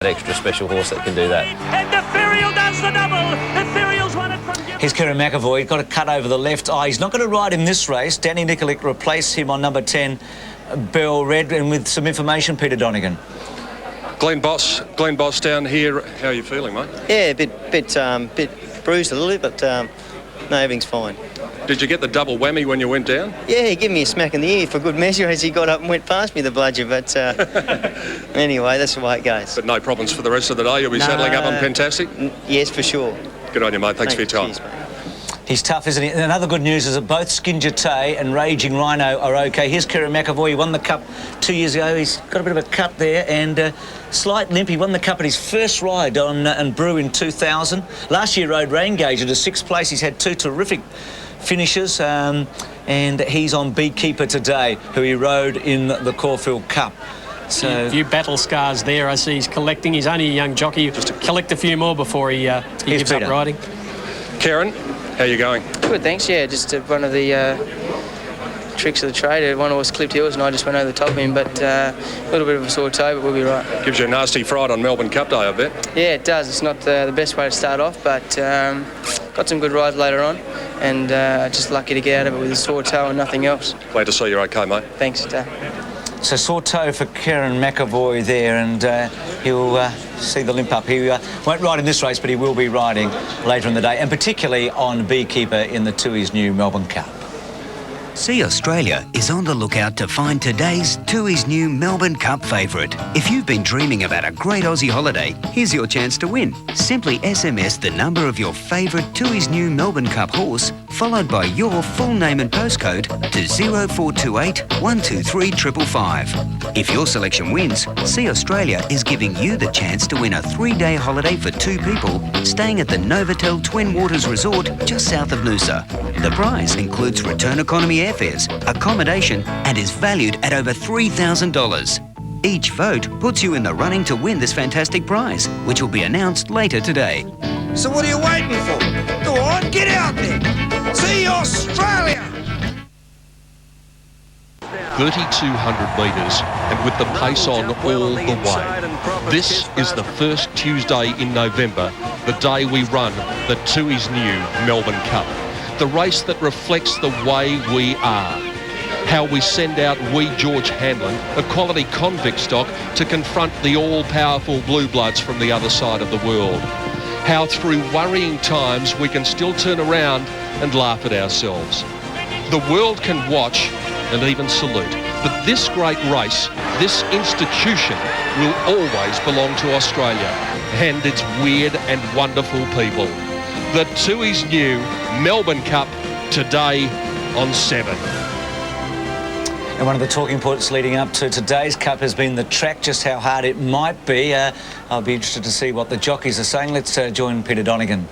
Extra special horse that can do that. And Ethereal does the double. Ethereal's won it from... Here's Kieran McAvoy. Got a cut over the left eye. He's not going to ride in this race. Danny Nikolic replaced him on number 10, Bell Red. And with some information, Peter Donegan. Glenn Boss down here. How are you feeling, mate? Yeah, a bit bruised a little bit, but no, everything's fine. Did you get the double whammy when you went down? Yeah, he gave me a smack in the ear for good measure as he got up and went past me, the bludger. But anyway, that's the way it goes. But no problems for the rest of the day. You'll be settling up on Fantastic? Yes, for sure. Good on you, mate. Thanks for your time. Cheers, mate. He's tough, isn't he? And another good news is that both Skinja Tay and Raging Rhino are OK. Here's Kieran McAvoy. He won the Cup 2 years ago. He's got a bit of a cut there and slight limp. He won the Cup at his first ride on Brew in 2000. Last year rode Raingauge at a 6th place. He's had 2 terrific finishes and he's on Beekeeper today, who he rode in the Caulfield Cup. So a few battle scars there. I see he's collecting. He's only a young jockey. Just to collect a few more before he gives up riding. Karen, how are you going? Good, thanks. Yeah, just one of the tricks of the trade. One horse clipped heels and I just went over the top of him, but a little bit of a sore toe, but we'll be right. Gives you a nasty fright on Melbourne Cup Day, I bet. Yeah, it does. It's not the best way to start off, but got some good rides later on, and just lucky to get out of it with a sore toe and nothing else. Glad to see you're OK, mate. Thanks, So sore toe for Kieran McAvoy there, and he'll see the limp up. He won't ride in this race, but he will be riding later in the day, and particularly on Beekeeper in the Tui's new Melbourne Cup. See Australia is on the lookout to find today's Tui's new Melbourne Cup favourite. If you've been dreaming about a great Aussie holiday, here's your chance to win. Simply SMS the number of your favourite Tui's new Melbourne Cup horse, followed by your full name and postcode to 0428 123 555. If your selection wins, See Australia is giving you the chance to win a 3-day holiday for 2 people staying at the Novotel Twin Waters Resort just south of Noosa. The prize includes return economy airfares, accommodation, and is valued at over $3,000. Each vote puts you in the running to win this fantastic prize, which will be announced later today. So what are you waiting for? Go on, get out there. See Australia! 3,200 metres and with the pace on all the way. This is the first Tuesday in November, the day we run the Tui's new Melbourne Cup. The race that reflects the way we are. How we send out wee George Hanlon, a quality convict stock, to confront the all-powerful Blue Bloods from the other side of the world. How through worrying times we can still turn around and laugh at ourselves. The world can watch and even salute, but this great race, this institution, will always belong to Australia and its weird and wonderful people. The Tui's new Melbourne Cup today on 7. And one of the talking points leading up to today's Cup has been the track, just how hard it might be. I'll be interested to see what the jockeys are saying. Let's join Peter Donegan.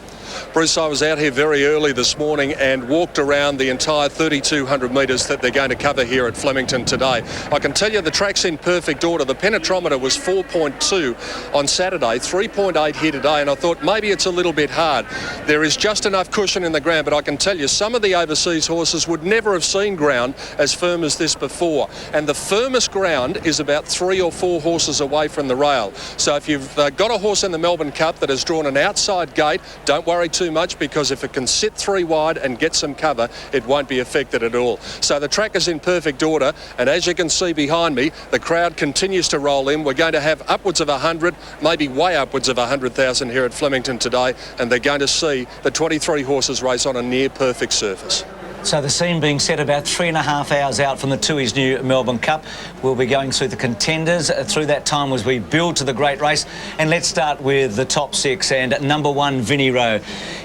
Bruce, I was out here very early this morning and walked around the entire 3,200 metres that they're going to cover here at Flemington today. I can tell you the track's in perfect order. The penetrometer was 4.2 on Saturday, 3.8 here today, and I thought maybe it's a little bit hard. There is just enough cushion in the ground, but I can tell you some of the overseas horses would never have seen ground as firm as this before. And the firmest ground is about 3 or 4 horses away from the rail. So if you've got a horse in the Melbourne Cup that has drawn an outside gate, don't worry too much, because if it can sit 3 wide and get some cover, it won't be affected at all. So the track is in perfect order, and as you can see behind me, the crowd continues to roll in. We're going to have upwards of 100, maybe way upwards of 100,000 here at Flemington today, and they're going to see the 23 horses race on a near perfect surface. So the scene being set about 3.5 hours out from the Tui's new Melbourne Cup. We'll be going through the contenders through that time as we build to the great race. And let's start with the top 6 and number 1, Vinnie Rowe.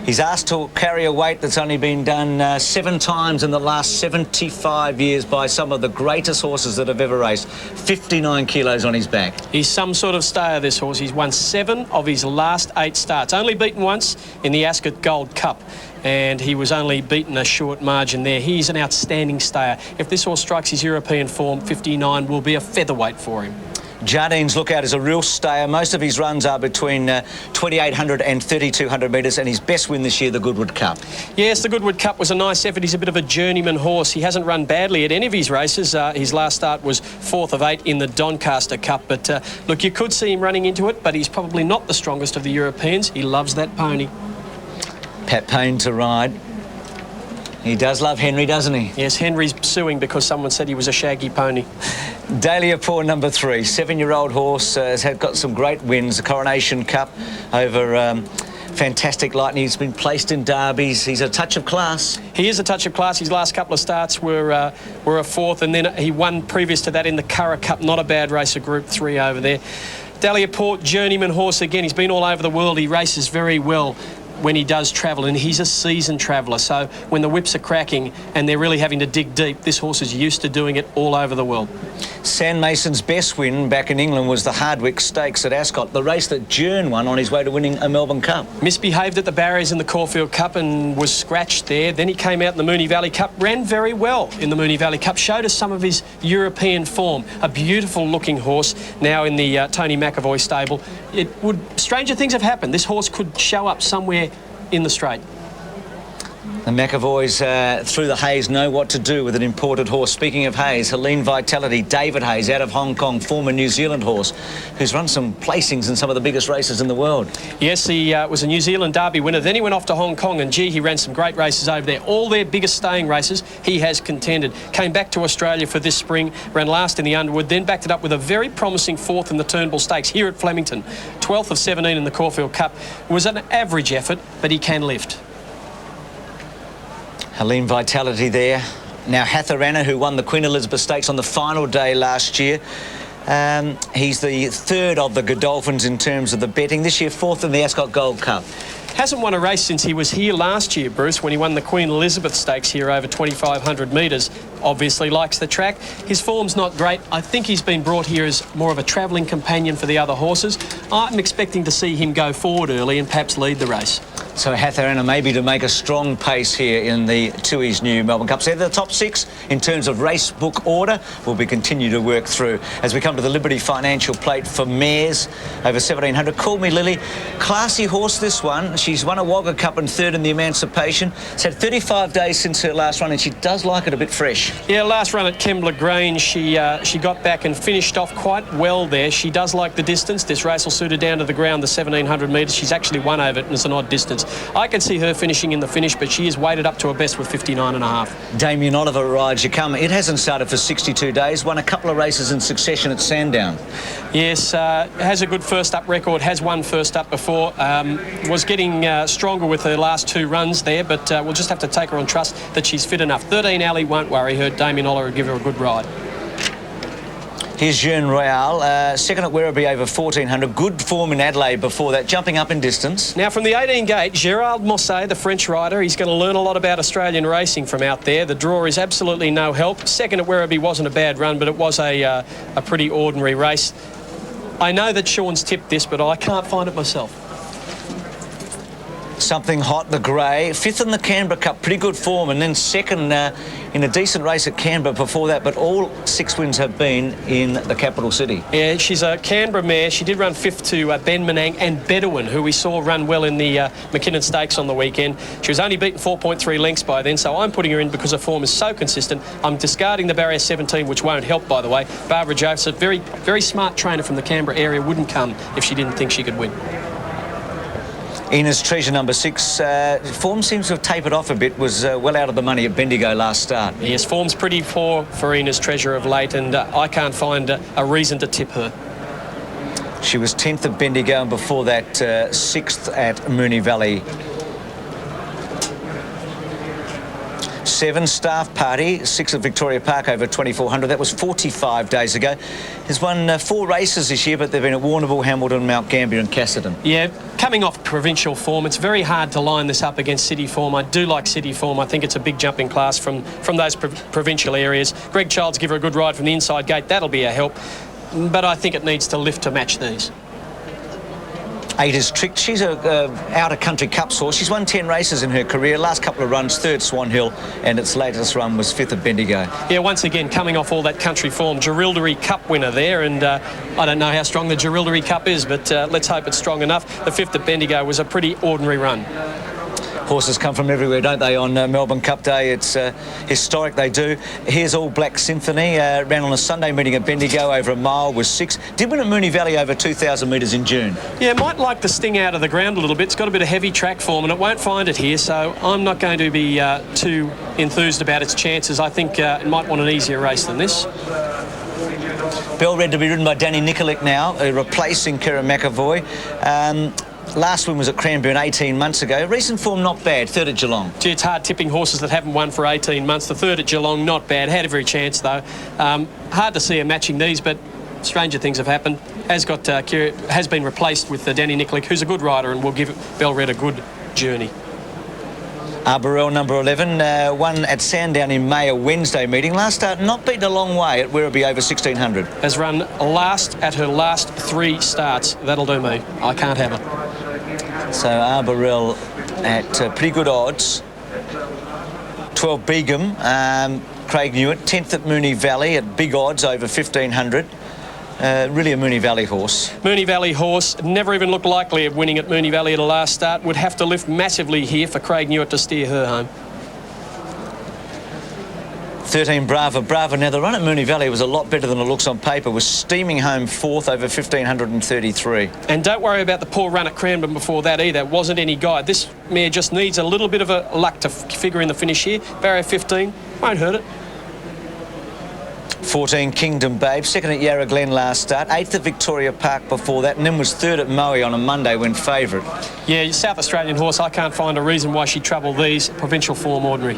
He's asked to carry a weight that's only been done 7 times in the last 75 years by some of the greatest horses that have ever raced. 59 kilos on his back. He's some sort of stayer, this horse. He's won 7 of his last 8 starts. Only beaten once in the Ascot Gold Cup. And he was only beaten a short margin there. He's an outstanding stayer. If this horse strikes his European form, 59 will be a featherweight for him. Jardine's Lookout is a real stayer. Most of his runs are between 2,800 and 3,200 metres, and his best win this year, the Goodwood Cup. Yes, the Goodwood Cup was a nice effort. He's a bit of a journeyman horse. He hasn't run badly at any of his races. His last start was 4th of 8 in the Doncaster Cup. But look, you could see him running into it, but he's probably not the strongest of the Europeans. He loves that pony. Pat Payne to ride. He does love Henry, doesn't he? Yes, Henry's suing because someone said he was a shaggy pony. Dahlia Poor, number 3, 7-year-old horse, has got some great wins. The Coronation Cup over Fantastic Lightning. He's been placed in derbies. He's a touch of class. He is a touch of class. His last couple of starts were a 4th, and then he won previous to that in the Curragh Cup. Not a bad race, a Group 3 over there. Dahlia Poor, journeyman horse again. He's been all over the world. He races very well when he does travel, and he's a seasoned traveller, so when the whips are cracking and they're really having to dig deep, this horse is used to doing it all over the world. Sam Mason's best win back in England was the Hardwick Stakes at Ascot, the race that Jern won on his way to winning a Melbourne Cup. Misbehaved at the barriers in the Caulfield Cup and was scratched there. Then he came out in the Moonee Valley Cup, ran very well in the Moonee Valley Cup, showed us some of his European form. A beautiful looking horse now in the Tony McAvoy stable. Stranger things have happened. This horse could show up somewhere in the straight. The McAvoys through the haze know what to do with an imported horse. Speaking of haze, Helene Vitality, David Hayes out of Hong Kong, former New Zealand horse, who's run some placings in some of the biggest races in the world. Yes, he was a New Zealand Derby winner. Then he went off to Hong Kong, and gee, he ran some great races over there. All their biggest staying races, he has contended. Came back to Australia for this spring, ran last in the Underwood, then backed it up with a very promising 4th in the Turnbull Stakes here at Flemington. 12th of 17 in the Caulfield Cup. It was an average effort, but he can lift. Helene Vitality there. Now Hatharana, who won the Queen Elizabeth Stakes on the final day last year. He's the 3rd of the Godolphins in terms of the betting. This year, 4th in the Ascot Gold Cup. Hasn't won a race since he was here last year, Bruce, when he won the Queen Elizabeth Stakes here over 2,500 metres. Obviously likes the track. His form's not great. I think he's been brought here as more of a travelling companion for the other horses. I'm expecting to see him go forward early and perhaps lead the race. So Hatharana maybe to make a strong pace here in the Tui's new Melbourne Cup. So the top 6 in terms of race book order will be continue to work through as we come to the Liberty Financial Plate for mares over 1,700. Call Me Lily, classy horse this one. She's won a Wagga Cup and 3rd in the Emancipation. It's had 35 days since her last run and she does like it a bit fresh. Yeah, last run at Kembla Grange, she got back and finished off quite well there. She does like the distance. This race will suit her down to the ground, the 1,700 metres. She's actually won over it and it's an odd distance. I can see her finishing in the finish, but she is weighted up to her best with 59.5. Damien Oliver rides. You come. It hasn't started for 62 days. Won a couple of races in succession at Sandown. Yes, has a good first up record. Has won first up before. Was getting stronger with her last 2 runs there, but we'll just have to take her on trust that she's fit enough. 13 Alley won't worry her. Damien Oliver will give her a good ride. Here's Jeune Royale, 2nd at Werribee over 1,400. Good form in Adelaide before that, jumping up in distance. Now from the 18 gate, Gérald Mousset, the French rider, he's going to learn a lot about Australian racing from out there. The draw is absolutely no help. 2nd at Werribee wasn't a bad run, but it was a pretty ordinary race. I know that Sean's tipped this, but I can't find it myself. Something Hot, the grey. 5th in the Canberra Cup, pretty good form, and then 2nd in a decent race at Canberra before that, but all 6 wins have been in the capital city. Yeah, she's a Canberra mare. She did run 5th to Ben Menang and Bedouin, who we saw run well in the McKinnon Stakes on the weekend. She was only beaten 4.3 lengths by then, so I'm putting her in because her form is so consistent. I'm discarding the barrier 17, which won't help, by the way. Barbara Joseph, very, very smart trainer from the Canberra area, wouldn't come if she didn't think she could win. Ina's Treasure, number 6. Form seems to have tapered off a bit, was well out of the money at Bendigo last start. Yes, form's pretty poor for Ina's Treasure of late, and I can't find a reason to tip her. She was 10th at Bendigo and before that 6th at Moonee Valley. 7 Staff Party, 6th at Victoria Park over 2,400. That was 45 days ago. He's won 4 races this year, but they've been at Warrnambool, Hamilton, Mount Gambier and Casterton. Yeah, coming off provincial form, it's very hard to line this up against city form. I do like city form. I think it's a big jumping class from those provincial areas. Greg Childs give her a good ride from the inside gate. That'll be a help. But I think it needs to lift to match these. 8 is Tricked. She's a outer country cups horse. She's won 10 races in her career. Last couple of runs, 3rd Swan Hill, and its latest run was 5th at Bendigo. Yeah, once again, coming off all that country form. Jerilderie Cup winner there, and I don't know how strong the Jerilderie Cup is, but let's hope it's strong enough. The 5th at Bendigo was a pretty ordinary run. Horses come from everywhere, don't they, on Melbourne Cup Day? It's historic, they do. Here's All Black Symphony. Ran on a Sunday meeting at Bendigo over a mile, was 6. Did win at Moonee Valley over 2,000 metres in June. Yeah, might like the sting out of the ground a little bit. It's got a bit of heavy track form and it won't find it here, so I'm not going to be too enthused about its chances. I think it might want an easier race than this. Bell Red to be ridden by Danny Nikolic now, replacing Kira McAvoy. Last win was at Cranbourne 18 months ago. Recent form not bad, 3rd at Geelong. Gee, it's hard tipping horses that haven't won for 18 months. The 3rd at Geelong, not bad. Had every chance though. Hard to see her matching these, but stranger things have happened. Has been replaced with Danny Nikolic, who's a good rider and will give Bell Red a good journey. Arborell, number 11, won at Sandown in May, a Wednesday meeting. Last start, not beaten a long way at Werribee over 1,600. Has run last at her last 3 starts. That'll do me. I can't have it. So Arborell at pretty good odds. 12 Begum, Craig Newitt, 10th at Moonee Valley at big odds over 1,500. Really a Moonee Valley horse. Moonee Valley horse, never even looked likely of winning at Moonee Valley at a last start. Would have to lift massively here for Craig Newitt to steer her home. 13 Brava. Now the run at Moonee Valley was a lot better than it looks on paper. Was steaming home 4th over 1,533. And don't worry about the poor run at Cranbourne before that either. Wasn't any guide. This mare just needs a little bit of a luck to figure in the finish here. Barrier 15, won't hurt it. 14 Kingdom Babe, 2nd at Yarra Glen last start, 8th at Victoria Park before that, and then was 3rd at Moe on a Monday when favourite. Yeah, South Australian horse, I can't find a reason why she'd trouble these. Provincial form ordinary.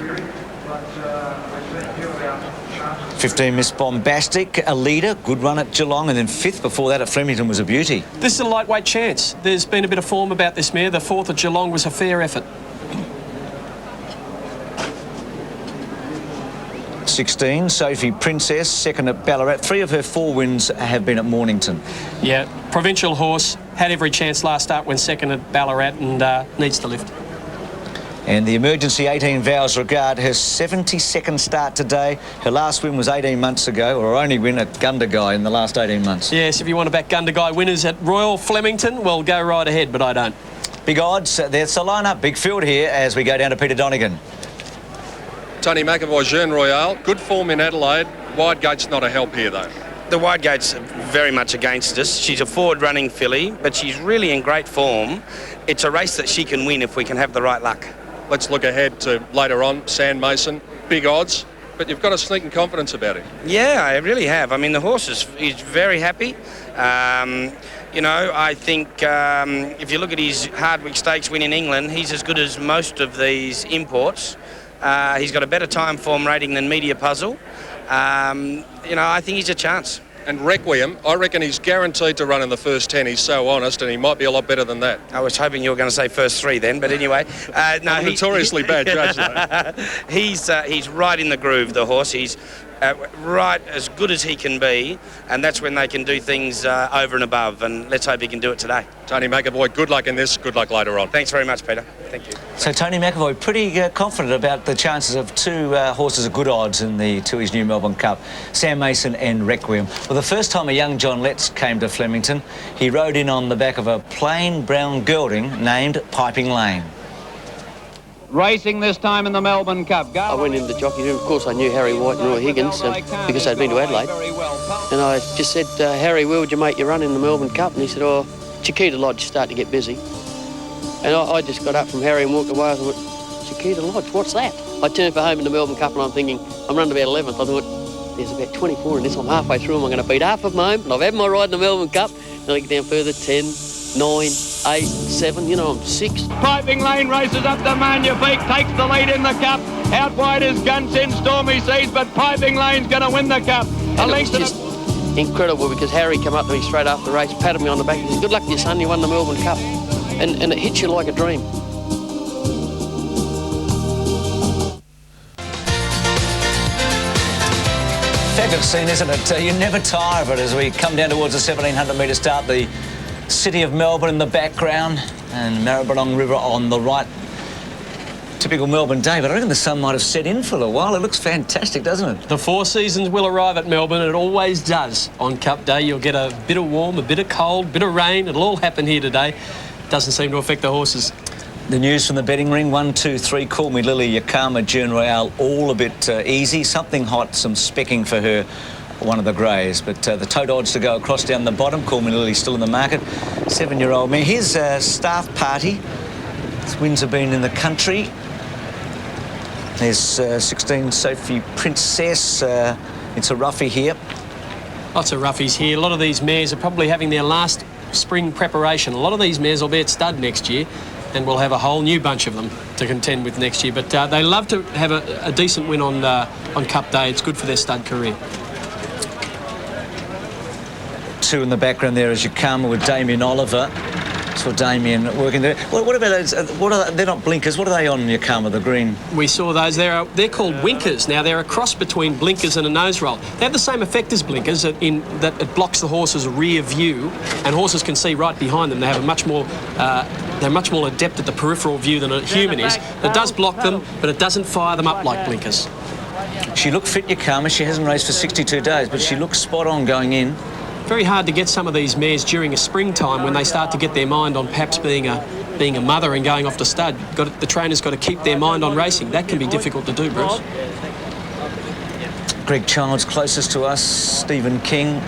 15 Miss Bombastic, a leader, good run at Geelong, and then 5th before that at Flemington was a beauty. This is a lightweight chance. There's been a bit of form about this mare. The 4th at Geelong was a fair effort. 16, Sophie Princess, 2nd at Ballarat. 3 of her 4 wins have been at Mornington. Yeah, provincial horse, had every chance last start when 2nd at Ballarat and needs to lift. And the emergency 18 Vows Regard, her 72nd start today. Her last win was 18 months ago, or her only win at Gundagai in the last 18 months. Yes, if you want to back Gundagai winners at Royal Flemington, well, go right ahead, but I don't. Big odds, there's the lineup, big field here as we go down to Peter Donegan. Tony McAvoy, Jeune Royale, good form in Adelaide. Wide gate's not a help here though. The wide gate's very much against us. She's a forward-running filly, but she's really in great form. It's a race that she can win if we can have the right luck. Let's look ahead to later on, Sand Mason, big odds, but you've got a sneaking confidence about him. Yeah, I really have. I mean, the horse is very happy. You know, I think if you look at his Hardwick Stakes win in England, he's as good as most of these imports. He's got a better time form rating than Media Puzzle. You know, I think he's a chance. And Requiem, I reckon he's guaranteed to run in the first 10. He's so honest, and he might be a lot better than that. I was hoping you were going to say first 3 then, but anyway. No, I'm notoriously bad judge, though. He's right in the groove, the horse. He's right as good as he can be, and that's when they can do things over and above, and let's hope he can do it today. Tony McAvoy, good luck in this, good luck later on. Thanks very much, Peter. Thank you. So Tony McAvoy, pretty confident about the chances of 2 horses of good odds in the Tui's new Melbourne Cup, Sam Mason and Requiem. Well, the first time a young John Letts came to Flemington, he rode in on the back of a plain brown gelding named Piping Lane. Racing this time in the Melbourne Cup. I went into the jockey room. Of course, I knew Harry White and Roy Higgins because they'd been to Adelaide. And I just said, Harry, where would you make your run in the Melbourne Cup? And he said, oh, Chiquita Lodge, start to get busy. And I just got up from Harry and walked away. I thought, Chiquita Lodge, what's that? I turned for home in the Melbourne Cup and I'm thinking, I'm running about 11th. I thought, there's about 24 in this. I'm halfway through them. I'm going to beat half of them home. And I've had my ride in the Melbourne Cup. And I get down further, 10, 9, 8, 7, you know, I'm 6. Piping Lane races up to Magnifique, takes the lead in the Cup. Out wide is Guns in Stormy Seas, but Piping Lane's going to win the Cup. And it was just incredible because Harry came up to me straight after the race, patted me on the back. He said, good luck to you, son, you won the Melbourne Cup. And it hits you like a dream. Fabulous scene, isn't it? You never tire of it as we come down towards the 1,700 metre start. The city of Melbourne in the background and Maribyrnong River on the right. Typical Melbourne day, but I reckon the sun might have set in for a while. It looks fantastic, doesn't it? The four seasons will arrive at Melbourne. It always does on Cup Day. You'll get a bit of warm, a bit of cold, a bit of rain. It'll all happen here today. Doesn't seem to affect the horses. The news from the betting ring, 1, 2, 3, Call Me Lily, Yakama, Jeune Royale, all a bit easy. Something hot, some specking for her, one of the greys. But the tote odds to go across down the bottom. Call Me Lily still in the market. 7-year-old mare. Here's Staff Party. This Windsor been in the country. There's 16 Sophie Princess. It's a roughie here. Lots of roughies here. A lot of these mares are probably having their last spring preparation. A lot of these mares will be at stud next year, and we'll have a whole new bunch of them to contend with next year. But they love to have a decent win on Cup Day. It's good for their stud career. 2 in the background there is Yakama with Damien Oliver. Saw Damien working there. What about those? What are they? They're not blinkers. What are they on Yakama, the green? We saw those. They're called winkers. Now, they're a cross between blinkers and a nose roll. They have the same effect as blinkers in that it blocks the horse's rear view, and horses can see right behind them. They have a much more, they're much more adept at the peripheral view than a human is. It does block them, but it doesn't fire them up like blinkers. She looked fit, Yakama. She hasn't raced for 62 days, but she looks spot on going in. Very hard to get some of these mares during a springtime when they start to get their mind on perhaps being a mother and going off to stud. The trainer's got to keep their mind on racing. That can be difficult to do, Bruce. Greg Childs closest to us, Stephen King,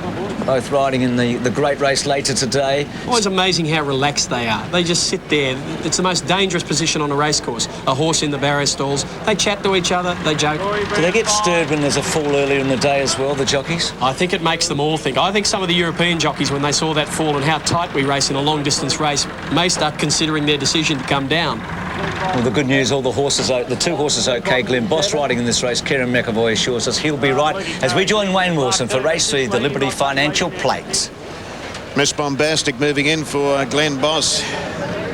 both riding in the great race later today. Always amazing how relaxed they are. They just sit there. It's the most dangerous position on a racecourse. A horse in the barrier stalls. They chat to each other. They joke. Do they get stirred when there's a fall earlier in the day as well, the jockeys? I think it makes them all think. I think some of the European jockeys, when they saw that fall and how tight we race in a long-distance race, may start considering their decision to come down. Well, the good news, all the horses, the 2 horses okay. Glenn Boss riding in this race. Kieran McAvoy assures us he'll be right as we join Wayne Wilson for race 3, the Liberty Financial Plate. Miss Bombastic moving in for Glenn Boss.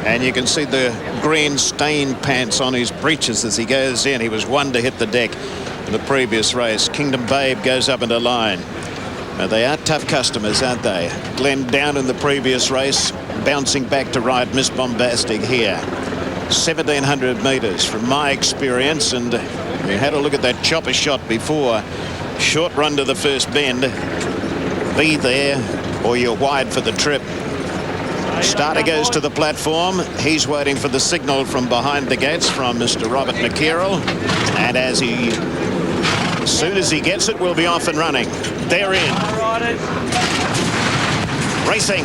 And you can see the green stained pants on his breeches as he goes in. He was 1 to hit the deck in the previous race. Kingdom Babe goes up into line. Now, they are tough customers, aren't they? Glenn down in the previous race, bouncing back to ride Miss Bombastic here. 1,700 metres from my experience, and we had a look at that chopper shot before. Short run to the first bend. Be there or you're wide for the trip. Starter goes to the platform. He's waiting for the signal from behind the gates from Mr. Robert McKerrell, and as soon as he gets it, we'll be off and running. They're in. Racing.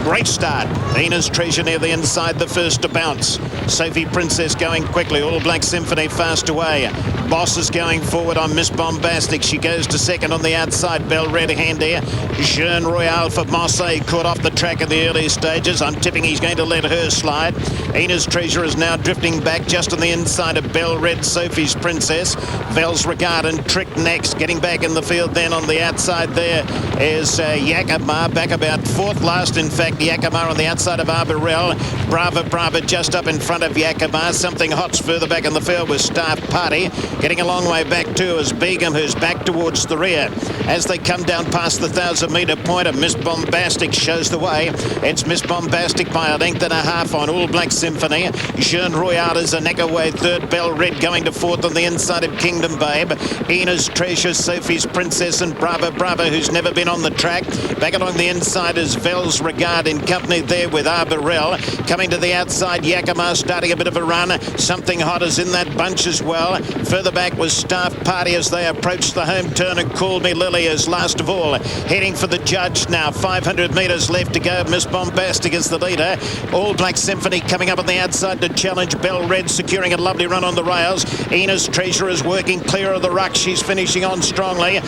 Great start. Ina's Treasure near the inside, the first to bounce. Sophie Princess going quickly. All Black Symphony fast away. Boss is going forward on Miss Bombastic. She goes to second on the outside. Bell Red hand here. Jeune Royale for Marseille caught off the track in the early stages. I'm tipping he's going to let her slide. Ina's Treasure is now drifting back just on the inside of Bell Red, Sophie's Princess. Bell's Regard and Trick next. Getting back in the field then on the outside there is Yakima back about 4th last, in fact. Yakima on the outside of Arborel. Brava just up in front of Yakima. Something Hot's further back in the field with Staff Party. Getting a long way back too is Begum, who's back towards the rear. As they come down past the 1,000-metre point, of Miss Bombastic shows the way. It's Miss Bombastic by a length and a half on All Black Symphony. Jeune Royale is a neck away third. Bell Red going to 4th on the inside of Kingdom Babe. Ina's Treasure, Sophie's Princess and Brava, who's never been on the track. Back along the inside is Vel's Regard in company there with Arborel. Coming to the outside, Yakima starting a bit of a run. Something Hot is in that bunch as well. Further back was Staff Party as they approach the home turn, and Call Me Lily is last of all. Heading for the judge now. 500 metres left to go. Miss Bombastic is the leader. All Black Symphony coming up on the outside to challenge. Bell Red securing a lovely run on the rails. Ina's Treasure is working clear of the ruck. She's finishing on strongly.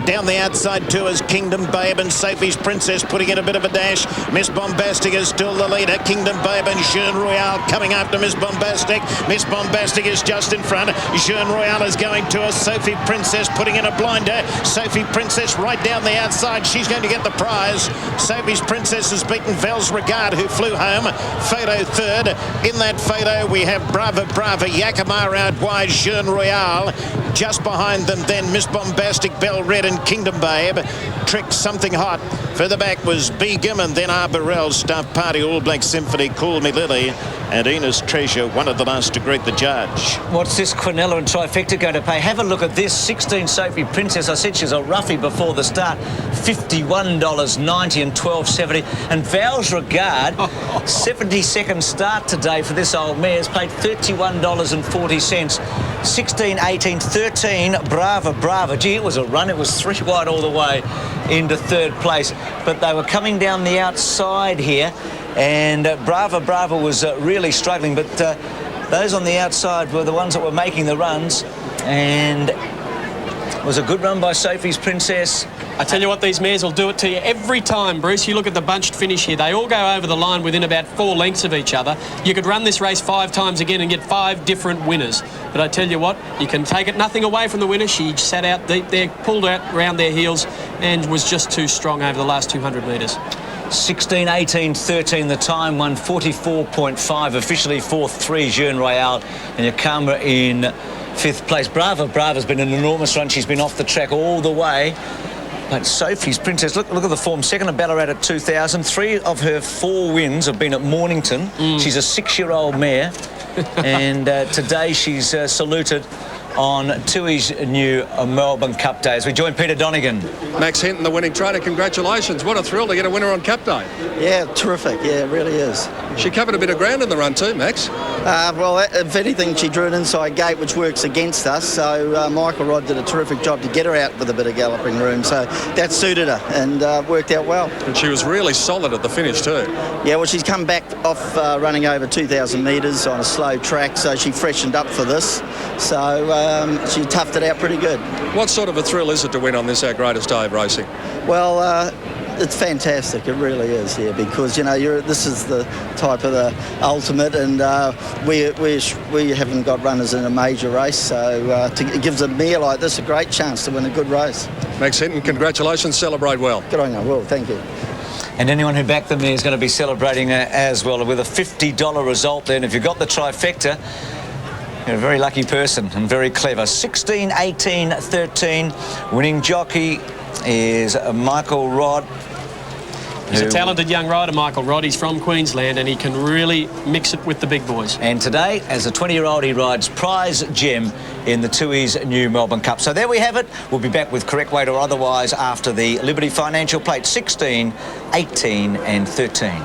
Down the outside too is Kingdom Babe and Sophie's Princess putting in a bit of a dash. Miss Bombastic is still the leader. Kingdom Babe and Jeune Royale coming after Miss Bombastic. Miss Bombastic is just in front. Jeune Royale is going to us. Sophie Princess putting in a blinder. Sophie Princess right down the outside. She's going to get the prize. Sophie's Princess has beaten Vel's Regard, who flew home. Fado third. In that Fado we have Brava, Yakima out wide. Jeune Royale. Just behind them then Miss Bombastic, Bell Red and Kingdom Babe. Trick Something Hot. Further back was B. Gimmon, then Arborell, Staff Party, All Black Symphony, Call Me Lily, and Enos Treasure, one of the last to greet the judge. What's this Quinella and Trifecta going to pay? Have a look at this. 16 Sophie Princess. I said she's a roughie before the start. $51.90 and $12.70. And Val's Regard, 72nd start today for this old mare, has paid $31.40. 16, 18, 13, Brava. Gee, it was a run. It was 3 wide all the way into third place. But they were coming down the outside here, and Brava was really struggling. But those on the outside were the ones that were making the runs, and it was a good run by Sophie's Princess. I tell you what, these mares will do it to you every time, Bruce. You look at the bunched finish here. They all go over the line within about 4 lengths of each other. You could run this race 5 times again and get 5 different winners. But I tell you what, you can take it nothing away from the winner. She sat out deep there, pulled out round their heels, and was just too strong over the last 200 metres. 16, 18, 13 the time, 144.5. Officially fourth, 3 Jeune Royale, and Yakama in 5th place. Brava's been an enormous run. She's been off the track all the way. But Sophie's Princess, look at the form. Second at Ballarat at 2,000. 3 of her 4 wins have been at Mornington. She's a 6-year-old mare. And today she's saluted on Tue's new Melbourne Cup Day. As we join Peter Donegan. Max Hinton, the winning trainer. Congratulations. What a thrill to get a winner on Cup Day. Yeah, terrific. Yeah, it really is. She covered a bit of ground in the run too, Max. Well, if anything, she drew an inside gate, which works against us. So Michael Rod did a terrific job to get her out with a bit of galloping room. So that suited her and worked out well. And she was really solid at the finish too. Yeah, well, she's come back off running over 2,000 metres on a slow track, so she freshened up for this. So she toughed it out pretty good. What sort of a thrill is it to win on this, our greatest day of racing? Well, it's fantastic. It really is, yeah, because, you know, this is the type of the ultimate, and we haven't got runners in a major race, so it gives a mare like this a great chance to win a good race. Max Hinton, congratulations. Celebrate well. Good on you. Well, thank you. And anyone who backed them there is going to be celebrating as well with a $50 result there. And if you've got the trifecta, you're a very lucky person and very clever. 16, 18, 13. Winning jockey is Michael Rod. He's a talented young rider, Michael Rod. He's from Queensland, and he can really mix it with the big boys. And today, as a 20-year-old, he rides Prize Gem in the Tue's new Melbourne Cup. So there we have it. We'll be back with correct weight or otherwise after the Liberty Financial Plate 16, 18 and 13.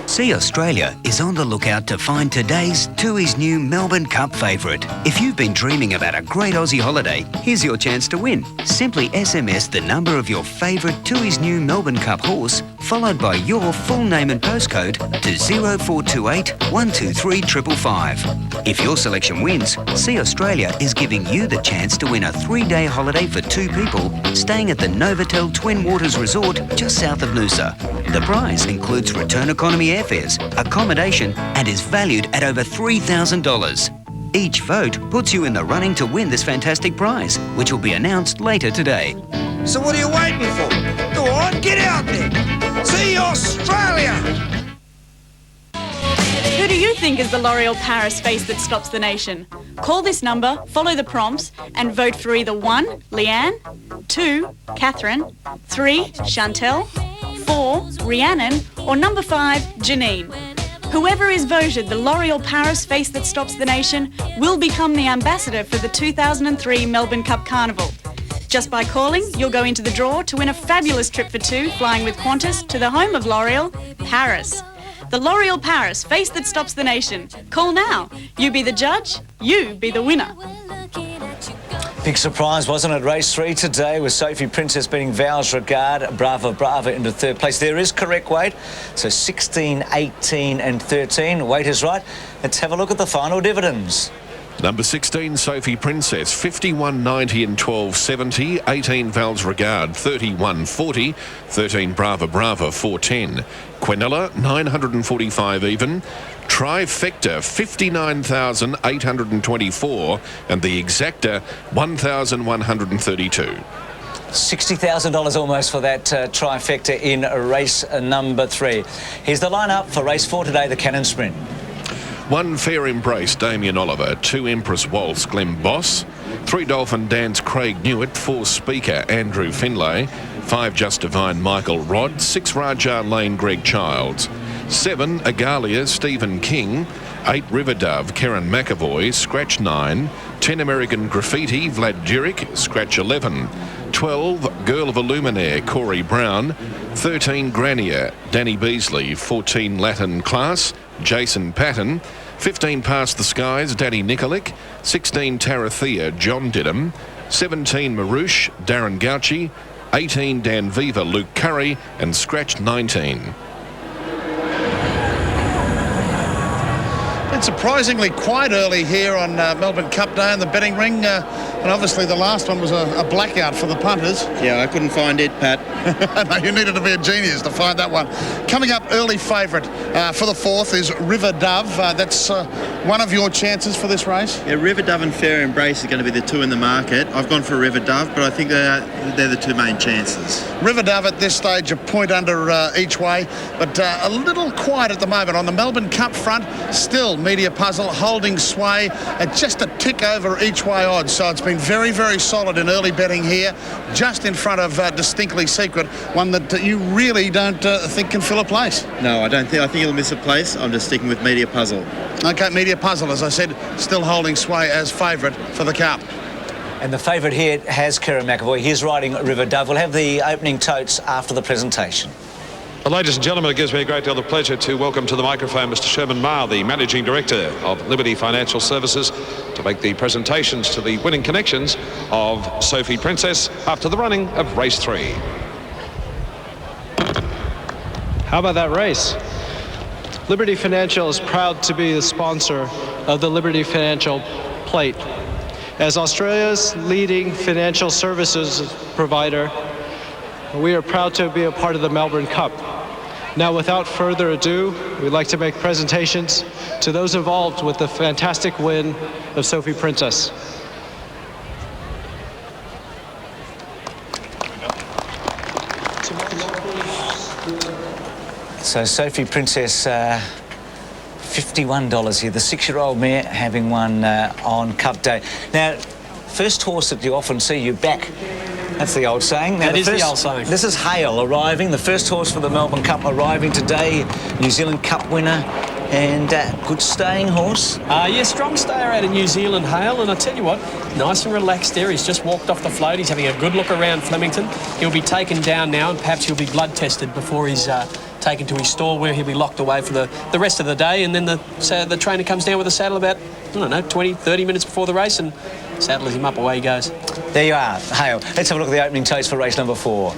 See Australia is on the lookout to find today's Tue's new Melbourne Cup favourite. If you've been dreaming about a great Aussie holiday, here's your chance to win. Simply SMS the number of your favourite Tue's new Melbourne Cup horse, followed by your full name and postcode to 0428 123 555. If your selection wins, See Australia is giving you the chance to win a 3-day holiday for 2 people staying at the Novotel Twin Waters Resort just south of Noosa. The prize includes return economy airfares, accommodation, and is valued at over $3,000. Each vote puts you in the running to win this fantastic prize, which will be announced later today. So what are you waiting for? Go on, get out there. See Australia! Who do you think is the L'Oreal Paris face that stops the nation? Call this number, follow the prompts, and vote for either 1, Leanne, 2, Catherine, 3, Chantel, 4, Rhiannon, or number 5, Janine. Whoever is voted the L'Oreal Paris face that stops the nation will become the ambassador for the 2003 Melbourne Cup Carnival. Just by calling, you'll go into the draw to win a fabulous trip for 2 flying with Qantas to the home of L'Oreal, Paris. The L'Oreal Paris face that stops the nation. Call now. You be the judge, you be the winner. Big surprise, wasn't it? Race 3 today with Sophie Princess beating Val's Regard, Brava into 3rd place. There is correct weight, so 16, 18 and 13. Weight is right. Let's have a look at the final dividends. Number 16, Sophie Princess, 51.90 and 12.70. 18, Val's Regard, 31.40. 13, Brava, 4.10. Quinella, 945 even. Trifecta, 59,824. And the Exacta, 1,132. $60,000 almost for that trifecta in race number 3. Here's the lineup for race 4 today, the Cannon Sprint. 1, Fair Embrace, Damien Oliver. 2, Empress Waltz, Glenn Boss. 3 Dolphin Dance Craig Newitt, 4 Speaker Andrew Finlay, 5 Just Divine Michael Rodd, 6 Rajar Lane Greg Childs, 7 Agalia Stephen King, 8 River Dove Karen McAvoy, scratch 9, 10 American Graffiti Vlad Jurek, scratch 11, 12 Girl of a Luminaire Corey Brown, 13 Granier Danny Beasley, 14 Latin Class Jason Patton, 15 Past the Skies Danny Nikolic, 16 Tarathea John Didham, 17 Marouche Darren Gauchi, 18 Dan Viva Luke Curry, and scratch 19. It's surprisingly quite early here on Melbourne Cup Day in the betting ring, and obviously the last one was a blackout for the punters. Yeah, I couldn't find it, Pat. No, you needed to be a genius to find that one. Coming up, early favourite for the 4th is River Dove. That's one of your chances for this race? Yeah, River Dove and Fair Embrace are going to be the 2 in the market. I've gone for River Dove, but I think they're the 2 main chances. River Dove at this stage, a point under each way, but a little quiet at the moment. On the Melbourne Cup front, still Media Puzzle holding sway at just a tick over each way odds. So it's been very, very solid in early betting here, just in front of Distinctly Secret, one that you really don't think can fill a place. No, I don't think. I think it'll miss a place. I'm just sticking with Media Puzzle. Okay, Media Puzzle, as I said, still holding sway as favourite for the Cup. And the favourite here has Kieran McAvoy. He's riding River Dove. We'll have the opening totes after the presentation. Well, ladies and gentlemen, it gives me a great deal of pleasure to welcome to the microphone Mr. Sherman Marr, the Managing Director of Liberty Financial Services, to make the presentations to the winning connections of Sophie Princess after the running of race 3. How about that race? Liberty Financial is proud to be the sponsor of the Liberty Financial Plate. As Australia's leading financial services provider, we are proud to be a part of the Melbourne Cup. Now, without further ado, we'd like to make presentations to those involved with the fantastic win of Sophie Princess. So Sophie Princess, $51 here. The 6-year-old mare having won on Cup Day. Now, first horse that you often see, you back. That's the old saying. Now, that is the old saying. This is Hale arriving, the first horse for the Melbourne Cup arriving today, New Zealand Cup winner, and good staying horse. Yeah, strong stayer out of New Zealand, Hale, and I tell you what, nice and relaxed there. He's just walked off the float. He's having a good look around Flemington. He'll be taken down now, and perhaps he'll be blood tested before he's taken to his stall, where he'll be locked away for the rest of the day, and then the trainer comes down with a saddle about, I don't know, 20, 30 minutes before the race, and saddles him up, away he goes. There you are, Hale. Let's have a look at the opening totes for race number 4.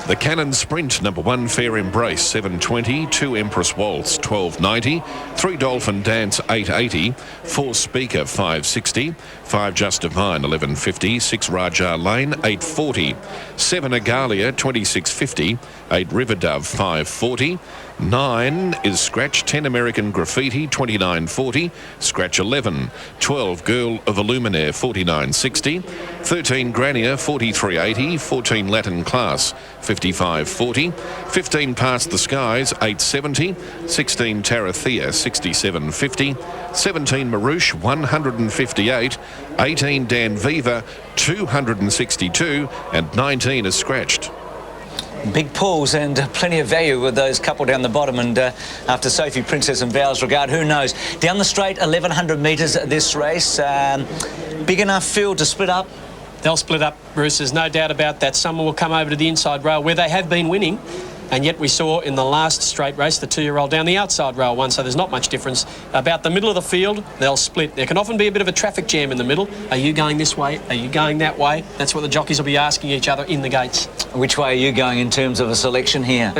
The Cannon Sprint, number 1 Fair Embrace, 720, 2 Empress Waltz, 1290, 3 Dolphin Dance, 880, 4 Speaker, 560, 5 Just Divine, 1150, 6 Rajar Lane, 840, 7 Agalia, 2650, 8 River Dove, 540, 9 is scratch, 10 American Graffiti, 2940, scratch 11, 12 Girl of a Luminaire, 4960, 13 Granier, 4380, 14 Latin Class, 5540, 15 Past the Skies, 870, 16 Tarathea, 6750, 17 Marouche, 158, 18 Dan Viva, 262, and 19 is scratched. Big pulls and plenty of value with those couple down the bottom, and after Sophie Princess and Vows Regard, who knows? Down the straight, 1,100 metres this race. Big enough field to split up? They'll split up, Bruce. There's no doubt about that. Some will come over to the inside rail where they have been winning, and yet we saw in the last straight race the 2-year-old down the outside rail one, so there's not much difference. About the middle of the field, they'll split. There can often be a bit of a traffic jam in the middle. Are you going this way? Are you going that way? That's what the jockeys will be asking each other in the gates. Which way are you going in terms of a selection here?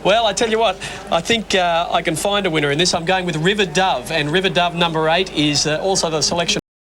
Well, I tell you what, I think I can find a winner in this. I'm going with River Dove, and River Dove number 8 is also the selection